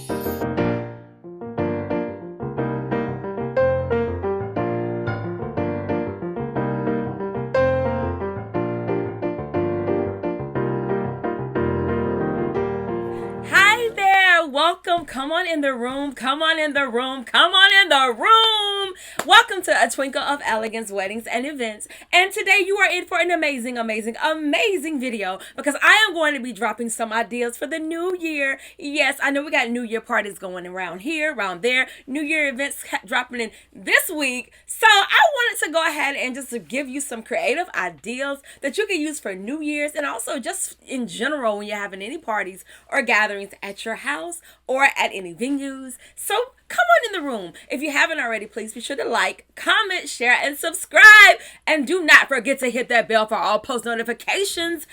Hi there. Welcome. Come on in the room. Come on in the room. Come on in the room. Welcome to A Twinkle of Elegance Weddings and Events. And today you are in for an amazing video because I am going to be dropping some ideas for the new year. Yes, I know we got New Year parties going around here, around there. New Year events dropping in this week. So I wanted to go ahead and just to give you some creative ideas that you can use for New Year's and also just in general when you're having any parties or gatherings at your house or at any venues. So come on in the room. If you haven't already, please be sure to like, comment, share, and subscribe. And do not forget to hit that bell for all post notifications.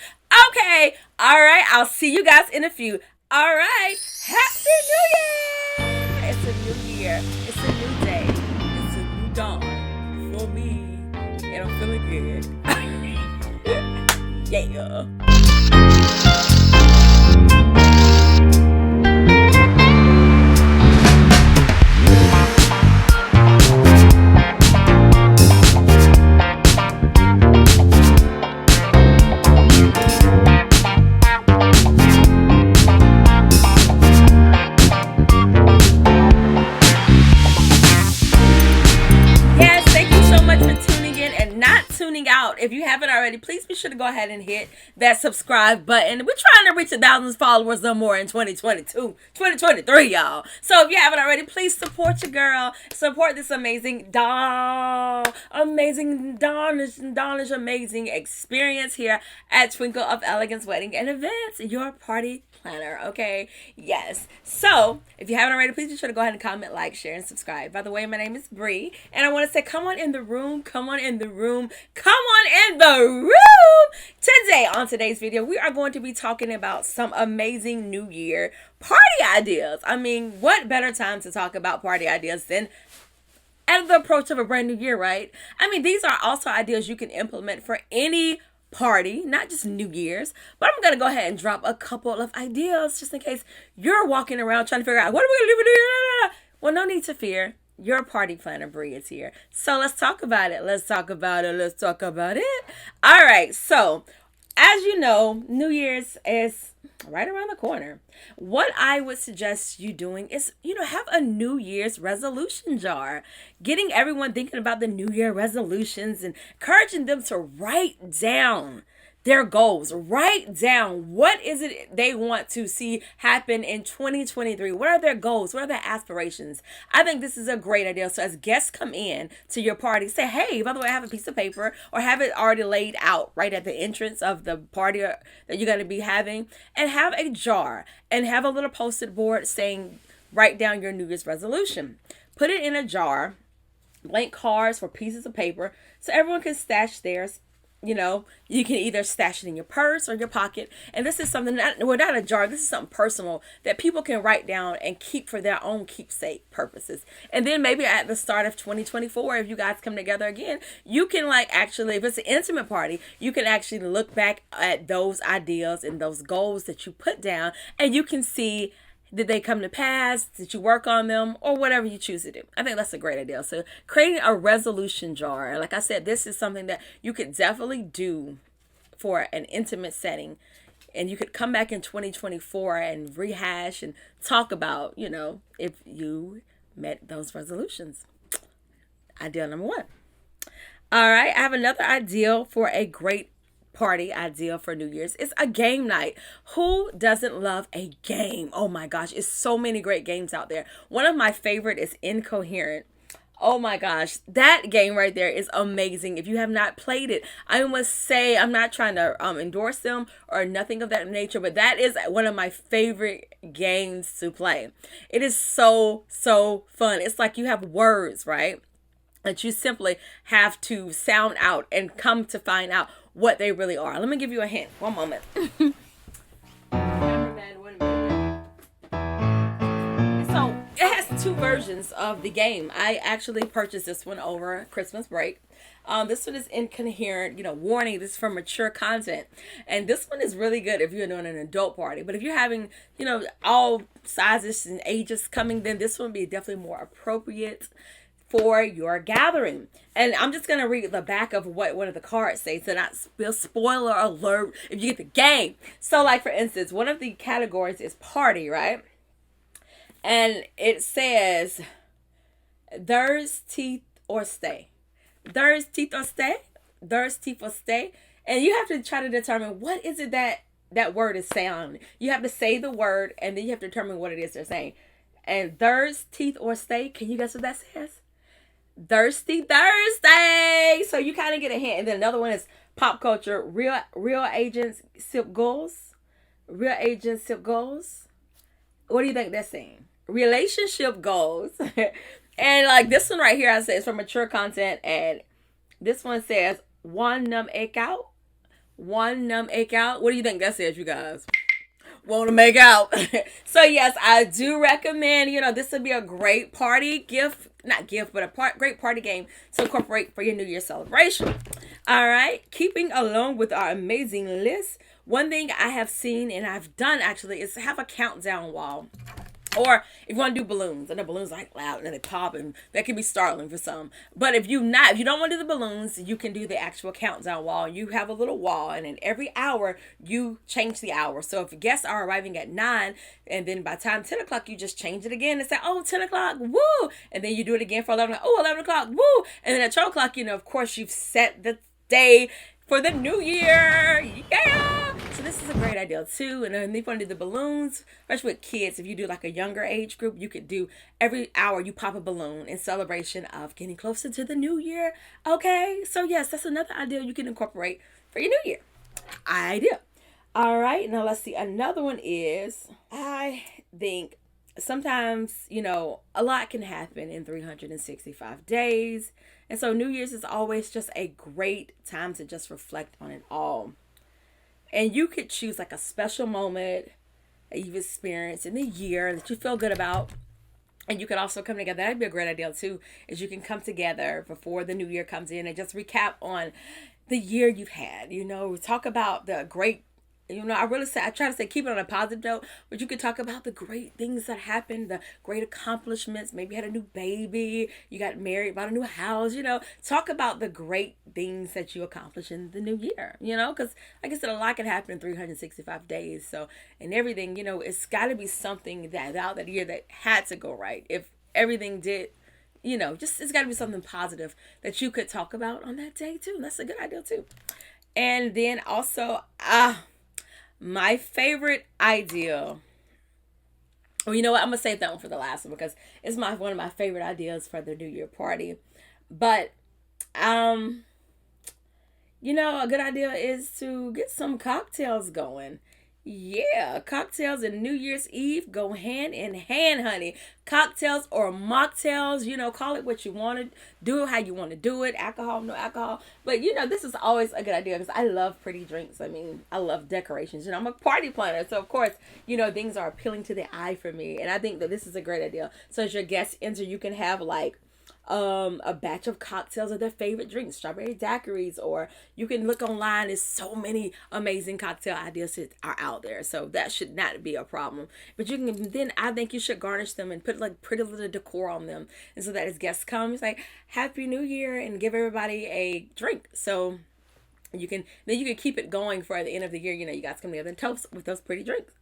Okay. All right. I'll see you guys in a few. All right. Happy New Year. It's a new year. It's a new day. It's a new dawn for me. And I'm feeling good. Yeah. Yes, thank you so much for tuning in and not tuning out. If you haven't already, please be sure to go ahead and hit that subscribe button. We're trying to reach 1,000 followers or more in 2022, 2023, y'all. So if you haven't already, please support your girl. Support this amazing amazing experience here at Twinkle of Elegance Wedding and Events, your party planner, okay? Yes. So, if you haven't already, please be sure to go ahead and comment, like, share, and subscribe. By the way, my name is Bree, and I want to say, come on in the room, come on in the room, come on in the room! Today, on today's video, we are going to be talking about some amazing New Year party ideas. I mean, what better time to talk about party ideas than at the approach of a brand new year, right? I mean, these are also ideas you can implement for any party, not just New Year's, but I'm gonna go ahead and drop a couple of ideas just in case you're walking around trying to figure out what are we gonna do for New Year. Well, no need to fear. Your party planner Bree is here. So let's talk about it. Let's talk about it. All right. So as you know, New Year's is right around the corner. What I would suggest you doing is, have a New Year's resolution jar. Getting everyone thinking about the New Year resolutions and encouraging them to write down their goals. Write down what is it they want to see happen in 2023. What are their goals? What are their aspirations? I think this is a great idea. So as guests come in to your party, say, hey, by the way, I have a piece of paper or have it already laid out right at the entrance of the party that you're going to be having, and have a jar and have a little post-it board saying, write down your New Year's resolution. Put it in a jar, blank cards for pieces of paper so everyone can stash theirs. You can either stash it in your purse or your pocket. And this is something not a jar. This is something personal that people can write down and keep for their own keepsake purposes. And then maybe at the start of 2024, if you guys come together again, you can actually, if it's an intimate party, you can actually look back at those ideas and those goals that you put down, and you can see, did they come to pass? Did you work on them? Or whatever you choose to do. I think that's a great idea. So creating a resolution jar. Like I said, this is something that you could definitely do for an intimate setting. And you could come back in 2024 and rehash and talk about, if you met those resolutions. Idea number 1. All right. I have another idea for a great party idea for New Year's. It's a game night. Who doesn't love a game? Oh my gosh, it's so many great games out there. One of my favorite is Incoherent. Oh my gosh, that game right there is amazing. If you have not played it, I must say, I'm not trying to endorse them or nothing of that nature, but that is one of my favorite games to play. It is so fun. It's like you have words, right, that you simply have to sound out and come to find out what they really are. Let me give you a hint. One moment. So it has two versions of the game. I actually purchased this one over Christmas break. This one is incoherent, warning, this is for mature content. And this one is really good if you're doing an adult party. But if you're having, all sizes and ages coming, then this one would be definitely more appropriate for your gathering. And I'm just going to read the back of what one of the cards says, so not spoiler alert if you get the game. So, like, for instance, one of the categories is party, right? And it says, there's teeth or stay. There's teeth or stay. There's teeth or stay. And you have to try to determine what is it that word is saying. You have to say the word, and then you have to determine what it is they're saying. And there's teeth or stay. Can you guess what that says? Thirsty Thursday. So you kind of get a hint. And then another one is pop culture. Real agents sip goals. Real agents sip goals. What do you think that's saying? Relationship goals. And like this one right here, I say it's for mature content. And this one says one numb ache out. One numb ache out. What do you think that says, you guys? Want to make out. So yes, I do recommend, this would be a great party gift, not gift, but great party game to incorporate for your New Year celebration. All right, keeping along with our amazing list, one thing I have seen and I've done actually is have a countdown wall. Or if you want to do balloons, and the balloons like loud and they pop, and that can be startling for some. But if you don't want to do the balloons, you can do the actual countdown wall. You have a little wall, and in every hour you change the hour. So if guests are arriving at 9, and then by the time 10 o'clock, you just change it again and say, oh, 10 o'clock, woo! And then you do it again for 11 o'clock, oh, 11 o'clock, woo! And then at 12 o'clock, of course, you've set the day for the new year. Yeah! So this is a great idea too. And then if you want to do the balloons, especially with kids, if you do like a younger age group, you could do every hour you pop a balloon in celebration of getting closer to the new year. Okay, so yes, that's another idea you can incorporate for your new year. Idea. All right, now let's see. Another one is, I think sometimes, a lot can happen in 365 days. And so New Year's is always just a great time to just reflect on it all. And you could choose like a special moment that you've experienced in the year that you feel good about. And you could also come together. That'd be a great idea too, is you can come together before the new year comes in and just recap on the year you've had. Talk about the great, I try to say keep it on a positive note, but you could talk about the great things that happened, the great accomplishments. Maybe you had a new baby, you got married, bought a new house, talk about the great things that you accomplished in the new year, because like I said, a lot can happen in 365 days. So, and everything, it's got to be something that out that year that had to go right. If everything did, it's got to be something positive that you could talk about on that day too. That's a good idea too. And then also, my favorite idea. Well, you know what? I'm gonna save that one for the last one because it's one of my favorite ideas for the New Year party. But a good idea is to get some cocktails going. Yeah, cocktails and New Year's Eve go hand in hand, honey. Cocktails or mocktails, call it what you want to do, how you want to do it, alcohol, no alcohol. But, this is always a good idea because I love pretty drinks. I mean, I love decorations. I'm a party planner. So, of course, things are appealing to the eye for me. And I think that this is a great idea. So, as your guests enter, you can have like a batch of cocktails of their favorite drinks, strawberry daiquiris, or you can look online. There's so many amazing cocktail ideas that are out there, so that should not be a problem. But you can then, I think you should garnish them and put like pretty little decor on them, and so that as guests come, it's like Happy New Year, and give everybody a drink. So you can keep it going for the end of the year. You guys come together and toast with those pretty drinks.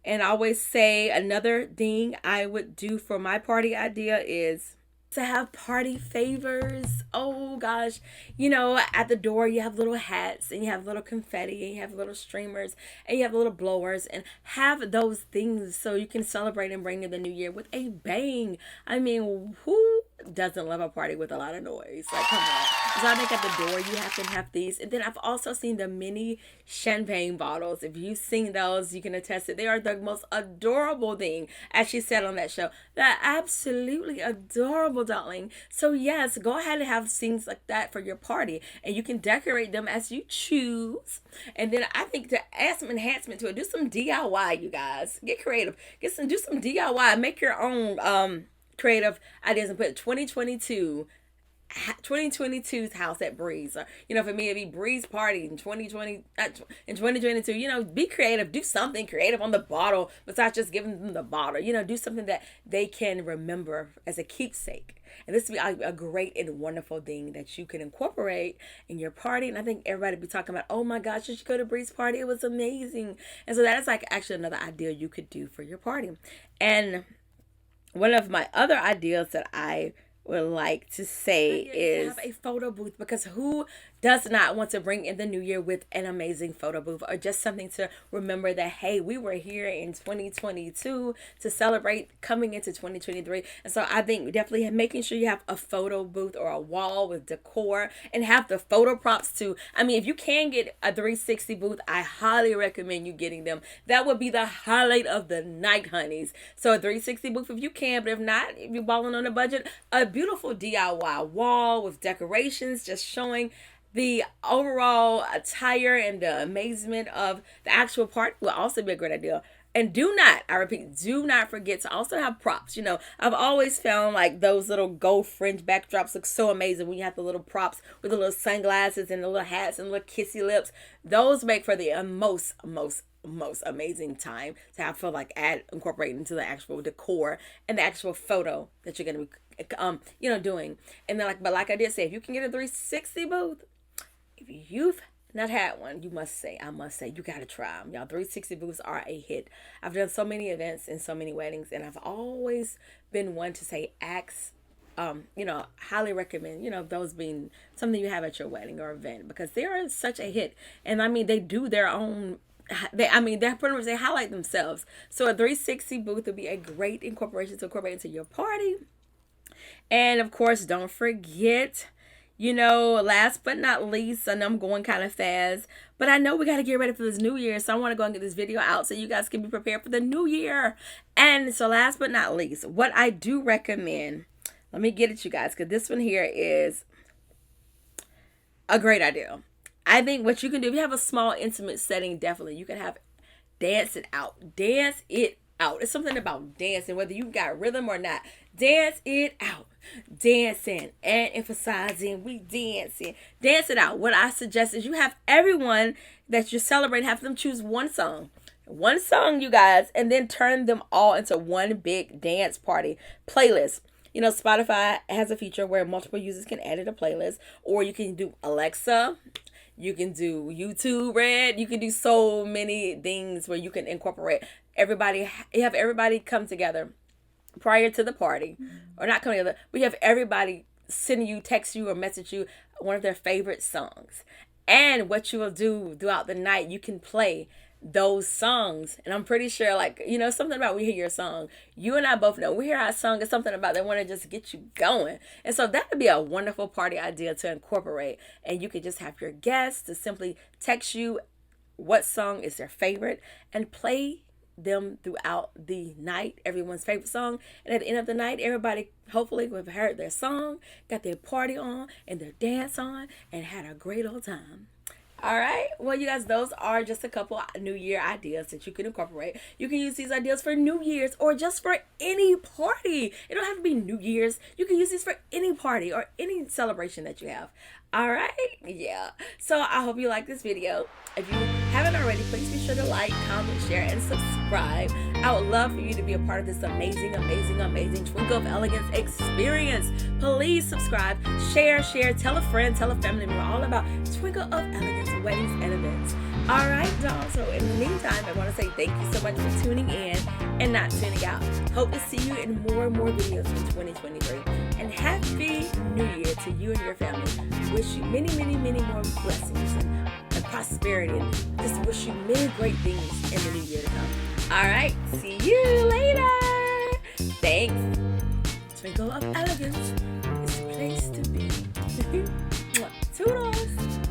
And I always say another thing I would do for my party idea is to have party favors. Oh gosh, at the door you have little hats, and you have little confetti, and you have little streamers, and you have little blowers, and have those things so you can celebrate and bring in the new year with a bang. I mean, who doesn't love a party with a lot of noise? Like, come on. So I think at the door you have to have these. And then I've also seen the mini champagne bottles. If you've seen those, you can attest it. They are the most adorable thing, as she said on that show. They're absolutely adorable, darling. So yes, go ahead and have things like that for your party, and you can decorate them as you choose. And then I think to add some enhancement to it, do some DIY, you guys. Get creative. Do some DIY. Make your own creative ideas and put 2022's house at Breeze. Or, for me, it'd be Breeze Party in 2022. Be creative. Do something creative on the bottle besides just giving them the bottle. Do something that they can remember as a keepsake. And this would be a great and wonderful thing that you can incorporate in your party. And I think everybody would be talking about, oh my gosh, you should go to Breeze Party. It was amazing. And so that is actually another idea you could do for your party. And one of my other ideas that I would like to say is have a photo booth, because who does not want to bring in the new year with an amazing photo booth, or just something to remember that, hey, we were here in 2022 to celebrate coming into 2023. And so I think definitely making sure you have a photo booth or a wall with decor, and have the photo props too. I mean, if you can get a 360 booth, I highly recommend you getting them. That would be the highlight of the night, honeys. So a 360 booth if you can, but if not, if you're balling on a budget, a beautiful DIY wall with decorations just showing the overall attire and the amazement of the actual party will also be a great idea. And do not forget to also have props. I've always found like those little gold fringe backdrops look so amazing when you have the little props with the little sunglasses and the little hats and the little kissy lips. Those make for the most amazing time to have feel like incorporate into the actual decor and the actual photo that you're going to be doing. And then like I did say, if you can get a 360 booth, if you've not had one, I must say, you got to try them. Y'all, 360 booths are a hit. I've done so many events and so many weddings, and I've always been one to say, highly recommend, those being something you have at your wedding or event, because they are such a hit. And I mean, they do their own, they're pretty much, they highlight themselves. So a 360 booth would be a great incorporation to incorporate into your party. And of course, don't forget, last but not least, I know I'm going kind of fast, but I know we got to get ready for this new year. So I want to go and get this video out so you guys can be prepared for the new year. And so last but not least, what I do recommend, let me get it, you guys, because this one here is a great idea. I think what you can do, if you have a small intimate setting, definitely you can have dance it out. Dance it out. It's something about dancing, whether you got rhythm or not. Dance it out. Dancing and emphasizing, we dancing. Dance it out. What I suggest is you have everyone that you celebrate, have them choose one song, you guys, and then turn them all into one big dance party playlist. Spotify has a feature where multiple users can edit a playlist, or you can do Alexa, you can do YouTube Red, you can do so many things where you can incorporate everybody, have everybody come together prior to the party, or not coming together, we have everybody text you or message you one of their favorite songs. And what you will do throughout the night, you can play those songs. And I'm pretty sure, something about we hear your song. You and I both know we hear our song is something about they want to just get you going. And so that would be a wonderful party idea to incorporate. And you could just have your guests to simply text you what song is their favorite and play them throughout the night, everyone's favorite song. And at the end of the night, everybody hopefully will have heard their song, got their party on and their dance on, and had a great old time. All right. Well, you guys, those are just a couple New Year ideas that you can incorporate. You can use these ideas for New Year's or just for any party. It don't have to be New Year's. You can use these for any party or any celebration that you have. All right. Yeah. So I hope you like this video. If you haven't already, please be sure to like, comment, share, and subscribe. I would love for you to be a part of this amazing Twinkle of Elegance experience. Please subscribe, share, tell a friend, tell a family member all about Twinkle of Elegance weddings and events. All right, y'all. So in the meantime, I want to say thank you so much for tuning in and not tuning out. Hope to see you in more and more videos in 2023. And Happy New Year to you and your family. Wish you many more blessings and prosperity, and just wish you many great things in the new year to come. All right, see you later. Thanks. Twinkle of Elegance is the place to be. Toodles.